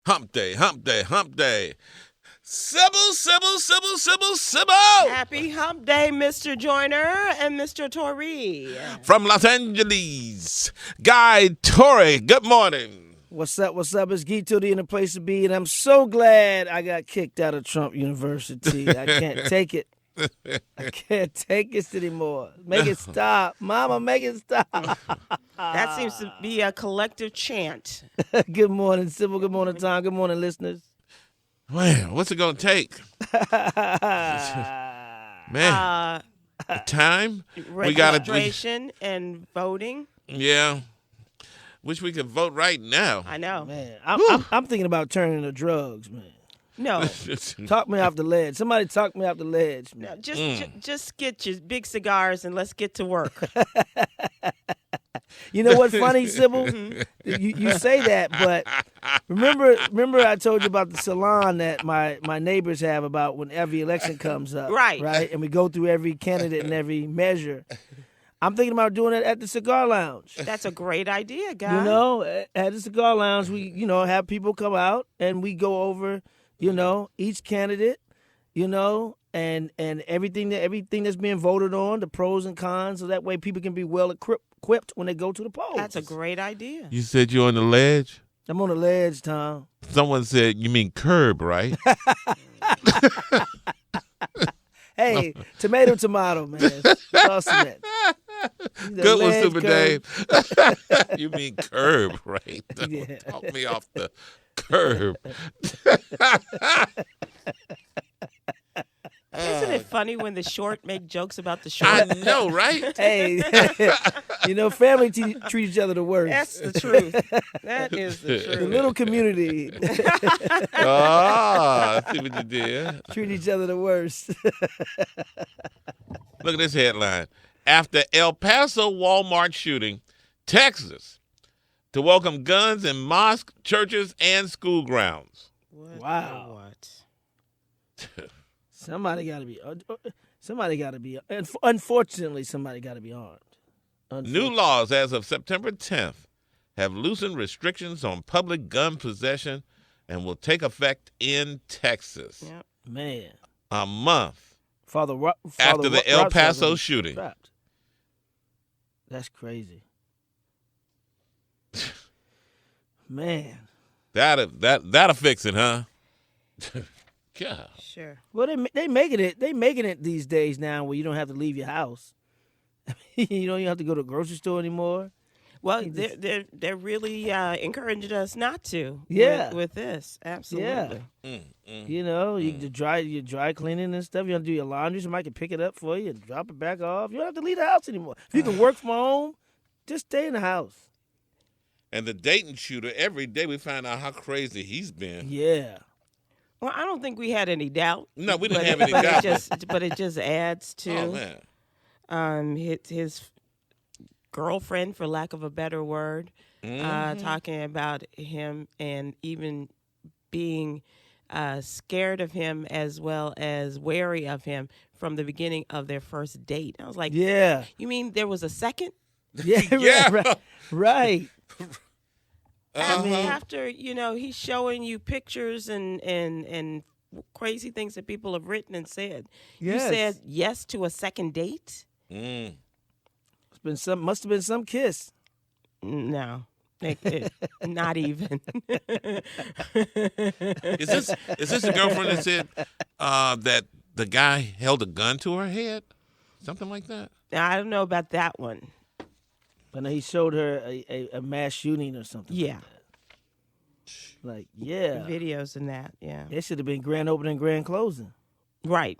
Hump day, hump day, hump day. Sybil, Sybil, Sybil, Sybil, Sybil! Happy Hump Day, Mr. Joyner and Mr. Torrey. From Los Angeles, Guy Torrey, good morning. What's up? What's up? It's Guy Torrey in the place to be, and I'm so glad I got kicked out of Trump University. I can't take it. I can't take this anymore. Make it stop. Mama, make it stop. That seems to be a collective chant. Good morning, Sybil. Good morning, Tom. Good morning, listeners. Man, what's it going to take? Man, the time? We got Registration and voting. Yeah. Wish we could vote right now. I know. Man, I'm thinking about turning to drugs, man. No. Talk me off the ledge. Somebody talk me off the ledge, No, man. just get your big cigars and let's get to work. You know what's funny, Sybil? You say that, but remember I told you about the salon that my neighbors have about when every election comes up. Right. Right? And we go through every candidate and every measure. I'm thinking about doing it at the cigar lounge. That's a great idea, guy. You know, at the cigar lounge, we, have people come out and we go over, each candidate, and everything that's being voted on, the pros and cons, so that way people can be well equipped when they go to the polls. That's a great idea. You said you're on the ledge? I'm on the ledge, Tom. Someone said, you mean curb, right? Hey, tomato, man. Toss it. Good one, Super Dave. You mean curb, right? Yeah. Talk me off the curb. Isn't it funny when the short make jokes about the short? I know, right? Hey, family treat each other the worst. That's the truth. That is the truth. The little community I see what you did. treat each other the worst. Look at this headline. After El Paso Walmart shooting, Texas to welcome guns in mosques, churches, and school grounds. What? Wow. What? Somebody got to be. Unfortunately, somebody got to be armed. New laws as of September 10th have loosened restrictions on public gun possession and will take effect in Texas. Yep. Man, A month after the El Rothschild Paso was shooting. trapped. That's crazy. Man. That'll fix it, huh? God. Sure. Well, they making it these days now where you don't have to leave your house. You don't even have to go to a grocery store anymore. Well, they're really encouraging us not to. Yeah. With this, absolutely. Mm. Your dry cleaning and stuff. You have to do your laundry. Somebody can pick it up for you and drop it back off. You don't have to leave the house anymore. If you can work from home, just stay in the house. And the Dayton shooter, every day we find out how crazy he's been. Yeah. Well, I don't think we had any doubt. No, we didn't have any but doubt. It just adds Oh, to man. his girlfriend, for lack of a better word, talking about him and even being scared of him as well as wary of him from the beginning of their first date. I was like, Yeah. you mean there was a second? Yeah. Yeah. Right. After he's showing you pictures and crazy things that people have written and said. Yes. You said yes to a second date? Mm. Must have been some kiss. No. Not even. Is this the girlfriend that said that the guy held a gun to her head? Something like that? I don't know about that one. But he showed her a mass shooting or something. Yeah. Like, yeah. Videos and that, yeah. It should have been grand opening, grand closing. Right.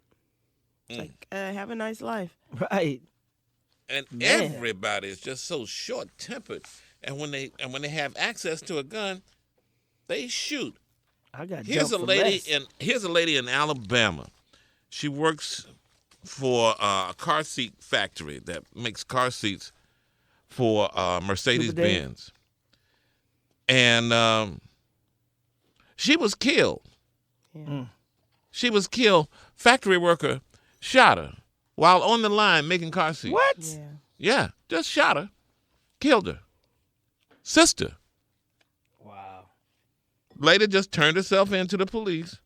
Like, have a nice life. Right. And Man. everybody is just so short-tempered. And when they have access to a gun, they shoot. I got Here's a lady in Alabama. She works for a car seat factory that makes car seats for Mercedes-Benz. And she was killed. Yeah. She was killed. Factory worker shot her while on the line making car seats. What? Yeah. Yeah, just shot her. Killed her. Sister. Wow. Lady just turned herself in to the police.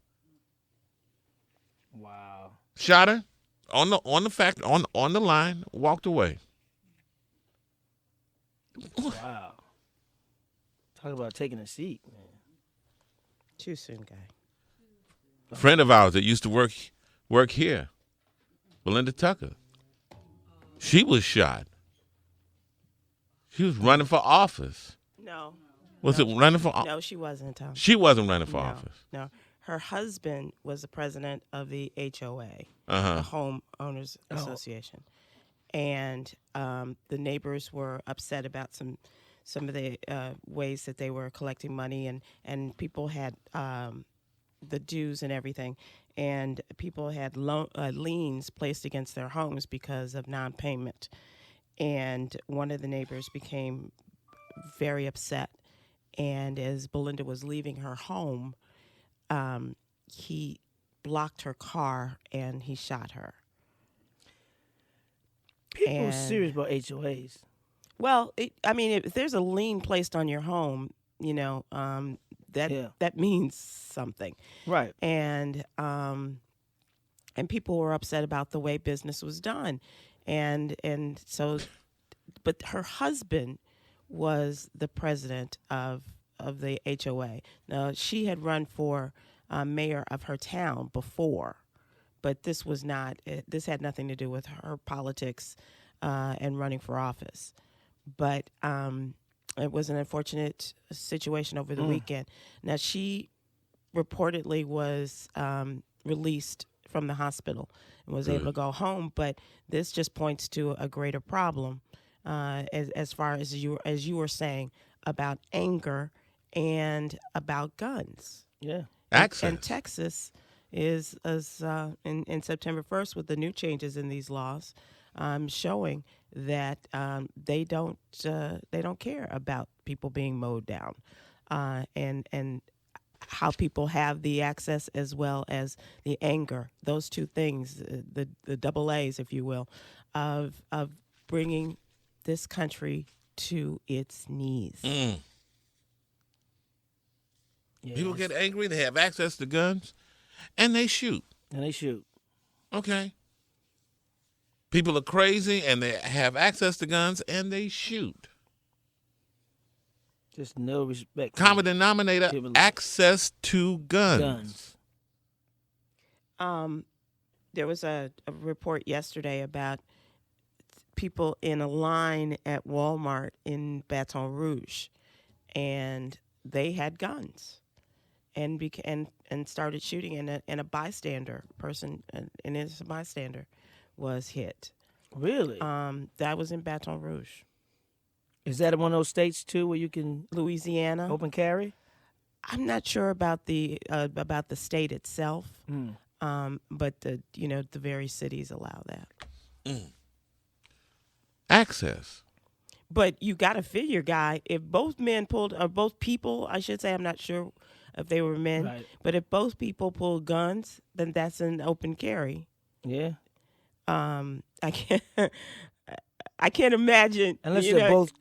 Wow. Shot her on the line, walked away. Wow. Talk about taking a seat, man. Too soon, guy. A friend of ours that used to work here, Belinda Tucker. She was shot. She was running for office. No. Was it running for office? No, she wasn't, Tom. She wasn't running for office. No. Her husband was the president of the HOA, Uh-huh. the Home Owners Association. And the neighbors were upset about some of the ways that they were collecting money, and people had the dues and everything. And people had liens placed against their homes because of non-payment. And one of the neighbors became very upset. And as Belinda was leaving her home, he blocked her car and he shot her. People are serious about HOAs. Well, if there's a lien placed on your home, that means something. Right. And people were upset about the way business was done. And so, but her husband was the president of the HOA. Now, she had run for mayor of her town before, but this had nothing to do with her politics and running for office. But it was an unfortunate situation over the weekend. Now, she reportedly was released from the hospital and was able to go home, but this just points to a greater problem as far as you were saying about anger and about guns. Yeah. Access. And Texas is in September 1st with the new changes in these laws, showing that they don't care about people being mowed down, and how people have the access as well as the anger. Those two things, the double A's, if you will, of bringing this country to its knees. Mm. Yes. People get angry. They have access to guns, and they shoot. Okay. People are crazy, and they have access to guns, and they shoot. Just no respect. Common denominator: access to guns. There was a report yesterday about people in a line at Walmart in Baton Rouge, and they had guns, and started shooting, and a bystander person, and it's a bystander, was hit. Really? That was in Baton Rouge. Is that in one of those states too where you can Louisiana open carry? I'm not sure about the state itself, but the various cities allow that. Access. But you got to figure, Guy, if both people, I should say, I'm not sure if they were men, Right. but if both people pulled guns, then that's an open carry. Yeah. I can't imagine Unless they're both,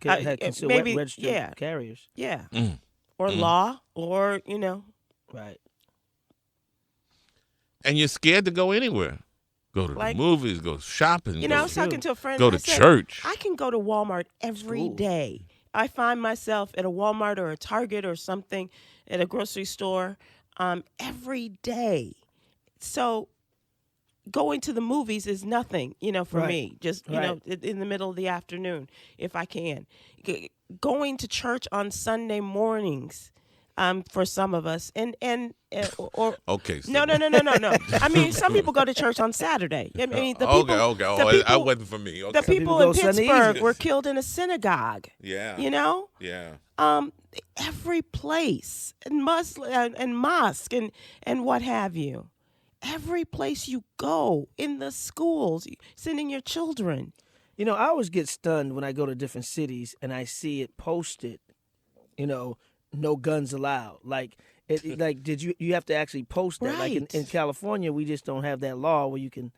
had concealed maybe, registered carriers. Yeah. Or law, or Right. And you're scared to go anywhere. Go to the movies, go shopping. I was talking to a friend. Go to church. I can go to Walmart every day. I find myself at a Walmart or a Target or something, at a grocery store, every day. So going to the movies is nothing, for me. Just, in the middle of the afternoon, if I can. Going to church on Sunday mornings, for some of us, or okay. So. No. I mean, some people go to church on Saturday. I mean, the people. Okay. That wasn't for me. Okay. The people in Pittsburgh were killed in a synagogue. Yeah. Yeah. Every place, and mosque, and what have you. Every place you go, in the schools, sending your children. I always get stunned when I go to different cities and I see it posted, no guns allowed. Like, did you have to actually post that? Right. Like in California, we just don't have that law where you can,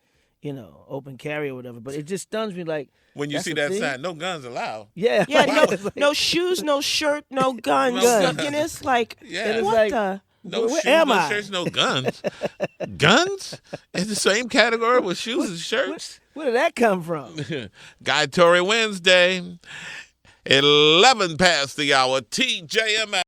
open carry or whatever. But it just stuns me like When you that's see a that thing? sign, no guns allowed. Yeah, Yeah, like, no, it's like, no shoes, no shirt, no guns. No guns. And it's like, Yeah. And it's what like- the? No Where shoes, am no I? shirts, no guns. Guns? It's the same category with shoes and shirts. where did that come from? Guy Tory Wednesday, 11 past the hour, TJMS.